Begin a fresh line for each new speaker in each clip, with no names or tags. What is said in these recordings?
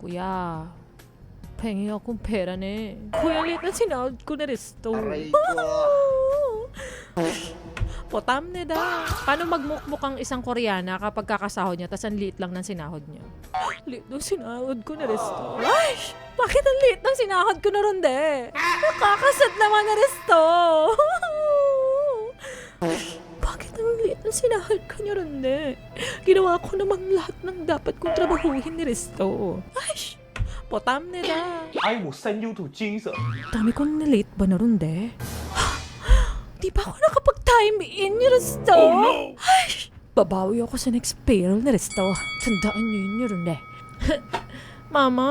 Kuya, pengi akong pera ne. Kuya, late na sinahod ko na resto.
Aray ko.
Potam na da. Paano magmukmuk ang isang Koreana kapag kakasahod niya tas ang liit lang ng sinahod niya? Liit ng sinahod ko na resto. Ay! Bakit ang liit ng sinahod ko na ron de? Nakakasad naman na resto. Bakit ang liit ng sinahod ko na ron de? Ginawa ko namang lahat ng dapat kong trabahuhin ni resto. Ay! Potam na da.
爱我三 U 土精神。
Dami kong na-late ba na ron de? Di ba ako nakapag-time in ni Resto? Oh no! Ay! Babawi ako sa next payroll ni Resto. Tandaan niyo yun yun de. Mama,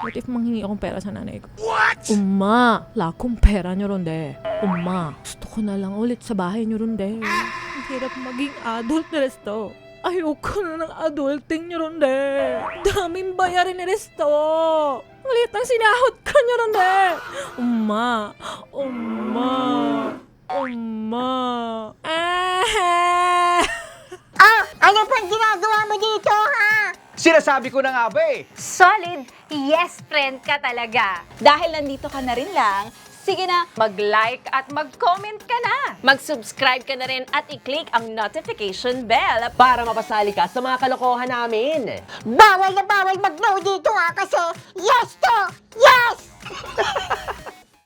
what if manghingi akong pera sa nanay ko? What? Uma, wala akong pera niyo ron de. Uma, gusto ko na lang ulit sa bahay niyo ron de. Ang hirap maging adult ni Resto. Ayoko na ng adulting niyo ron de. Daming bayarin ni Resto. Ang liit ng sinahod ka niyo ron de. Uma, Uma, Uma.
Ano pang ginagawa mo dito, ha?
Sinasabi ko na nga ba eh.
Solid yes friend ka talaga.
Dahil nandito ka na rin lang, sige na,
Mag-like at mag-comment ka na. Mag-subscribe ka na rin at i-click ang notification bell.
Para mapasali ka sa mga kalokohan namin.
Bawal na bawal mag-no dito, ha? Kasi yes to yes!